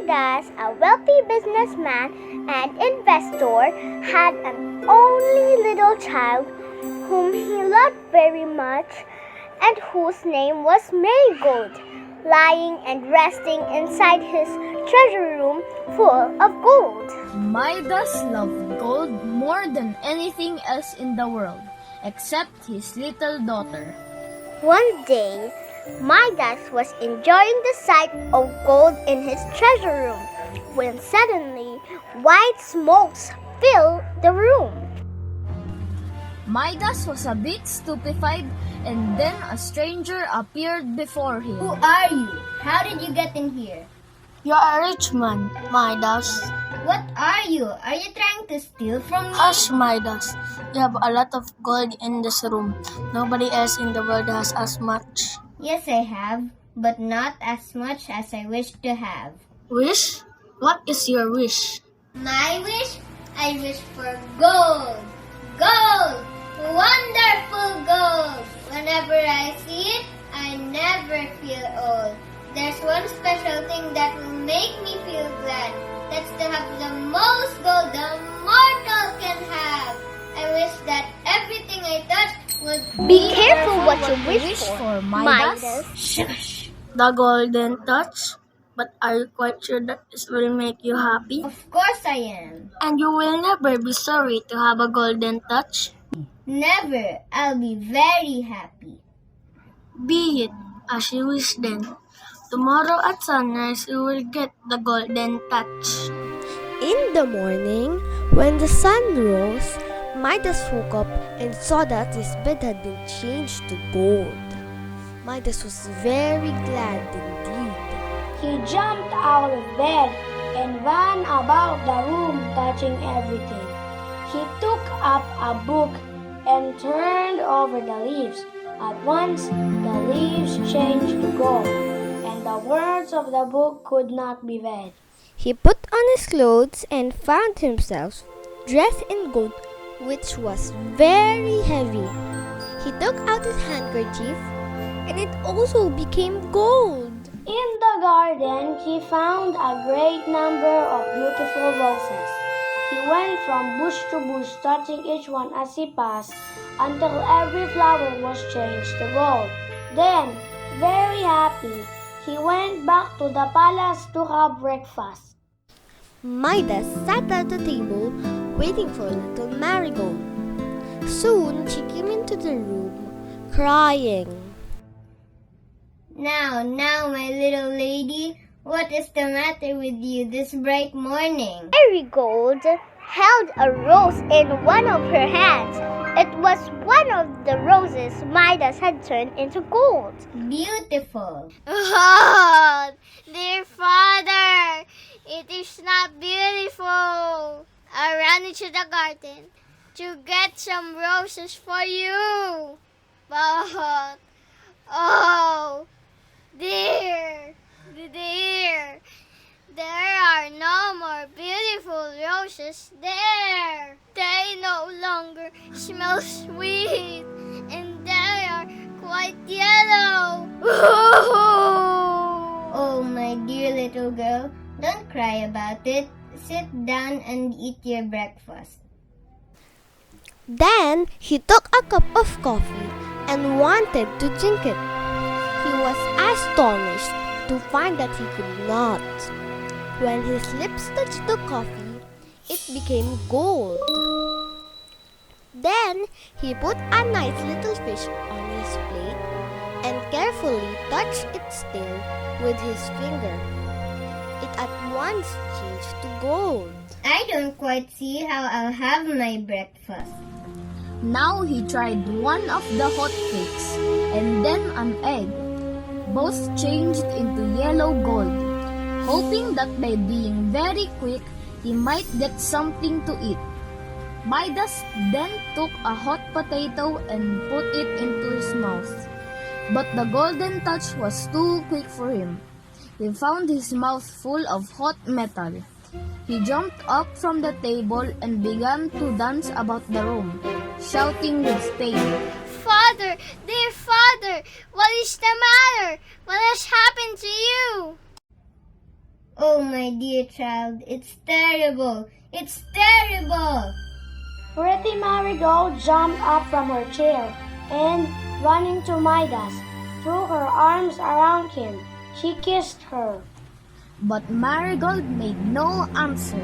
Midas, a wealthy businessman and investor, had an only little child whom he loved very much and whose name was Marigold, lying and resting inside his treasure room full of gold. Midas loved gold more than anything else in the world, except his little daughter. One day, Midas was enjoying the sight of gold in his treasure room when suddenly white smokes filled the room. Midas was a bit stupefied, and then a stranger appeared before him. Who are you? How did you get in here? You're a rich man, Midas. What are you? Are you trying to steal from me? Hush, Midas. You have a lot of gold in this room. Nobody else in the world has as much. Yes, I have, but not as much as I wish to have. Wish? What is your wish? My wish? I wish for gold. Gold! Wonderful gold! Whenever I see it, I never feel old. There's one special thing that will make me feel glad. That's to have the most gold the mortal can have. I wish that everything I touch would Be careful what you wish for, Midas. Shush! The golden touch? But are you quite sure that this will make you happy? Of course I am. And you will never be sorry to have a golden touch? Never. I'll be very happy. Be it as you wish then. Tomorrow at sunrise, you will get the golden touch. In the morning, when the sun rose, Midas woke up and saw that his bed had been changed to gold. Midas was very glad indeed. He jumped out of bed and ran about the room touching everything. He took up a book and turned over the leaves. At once, the leaves changed to gold, and the words of the book could not be read. He put on his clothes and found himself dressed in gold, which was very heavy. He took out his handkerchief, and it also became gold. In the garden, he found a great number of beautiful roses. He went from bush to bush, touching each one as he passed, until every flower was changed to gold. Then, very happy, he went back to the palace to have breakfast. Midas sat at the table, waiting for little Marigold. Soon she came into the room, crying. Now, my little lady, what is the matter with you this bright morning? Marigold held a rose in one of her hands. It was one of the roses Midas had turned into gold. Beautiful. Oh, dear father, it is not beautiful. I ran into the garden to get some roses for you. But, oh, dear, there are no more beautiful roses there. They no longer smell sweet, and they are quite yellow. Oh, my dear little girl, don't cry about it. Sit down and eat your breakfast. Then he took a cup of coffee and wanted to drink it. He was astonished to find that he could not. When his lips touched the coffee, it became gold. Then he put a nice little fish on his plate and carefully touched its tail with his finger. It at once changed to gold. I don't quite see how I'll have my breakfast. Now he tried one of the hot cakes and then an egg. Both changed into yellow gold, hoping that by being very quick, he might get something to eat. Midas then took a hot potato and put it into his mouth. But the golden touch was too quick for him. He found his mouth full of hot metal. He jumped up from the table and began to dance about the room, shouting with pain. Father, dear father, what is the matter? What has happened to you? Oh, my dear child, it's terrible. It's terrible. Pretty Marigold jumped up from her chair and, running to Midas, threw her arms around him. She kissed her. But Marigold made no answer.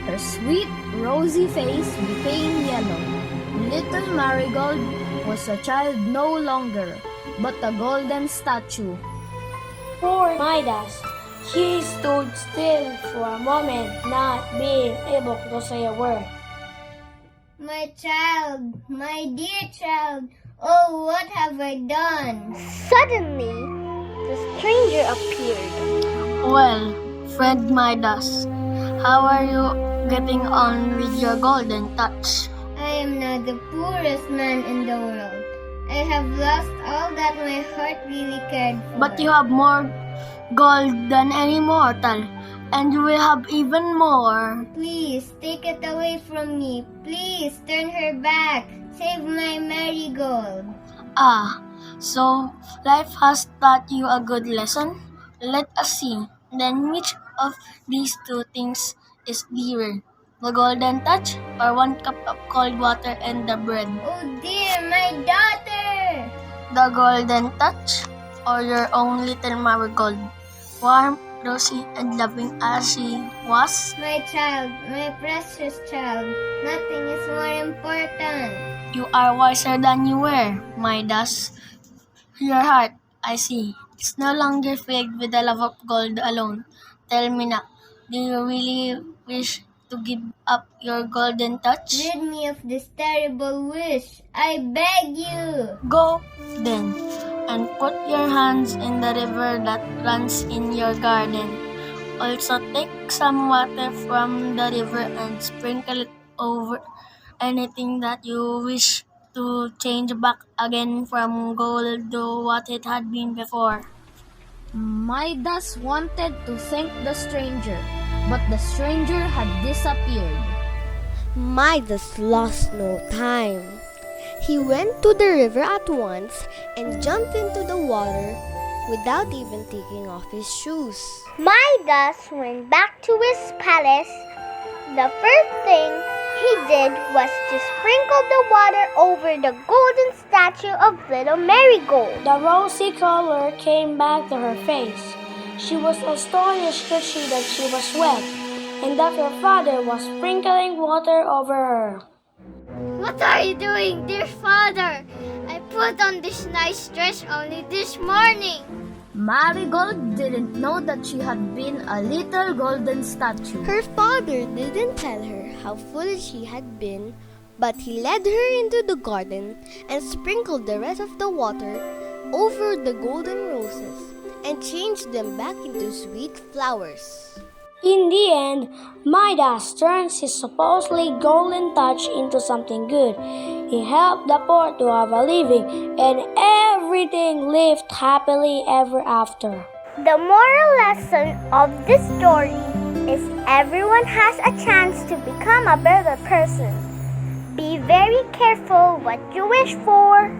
Her sweet, rosy face became yellow. Little Marigold was a child no longer, but a golden statue. Poor Midas. He stood still for a moment, not being able to say a word. My child, my dear child, oh, what have I done? Suddenly, the stranger appeared. Well, friend Midas, how are you getting on with your golden touch? I am now the poorest man in the world. I have lost all that my heart really cared for. But you have more gold than any mortal, and you will have even more. Please, take it away from me. Please, turn her back. Save my marigold. Ah, so life has taught you a good lesson? Let us see. Then which of these two things is dearer? The golden touch or 1 cup of cold water and the bread? Oh dear, my daughter! The golden touch or your own little marigold? Warm, rosy, and loving as she was? My child, my precious child, nothing is more important. You are wiser than you were, Midas. Your heart, I see, is no longer filled with the love of gold alone. Tell me now, do you really wish to give up your golden touch? Rid me of this terrible wish. I beg you. Go, then, and put your hands in the river that runs in your garden. Also take some water from the river and sprinkle it over anything that you wish to change back again from gold to what it had been before. Midas wanted to thank the stranger, but the stranger had disappeared. Midas lost no time. He went to the river at once and jumped into the water without even taking off his shoes. Midas went back to his palace. The first thing he did was to sprinkle the water over the golden statue of little Marigold. The rosy color came back to her face. She was astonished to see that she was wet and that her father was sprinkling water over her. What are you doing, dear father? I put on this nice dress only this morning. Marigold didn't know that she had been a little golden statue. Her father didn't tell her how foolish he had been, but he led her into the garden and sprinkled the rest of the water over the golden roses and changed them back into sweet flowers. In the end, Midas turns his supposedly golden touch into something good. He helped the poor to have a living, and everything lived happily ever after. The moral lesson of this story is everyone has a chance to become a better person. Be very careful what you wish for.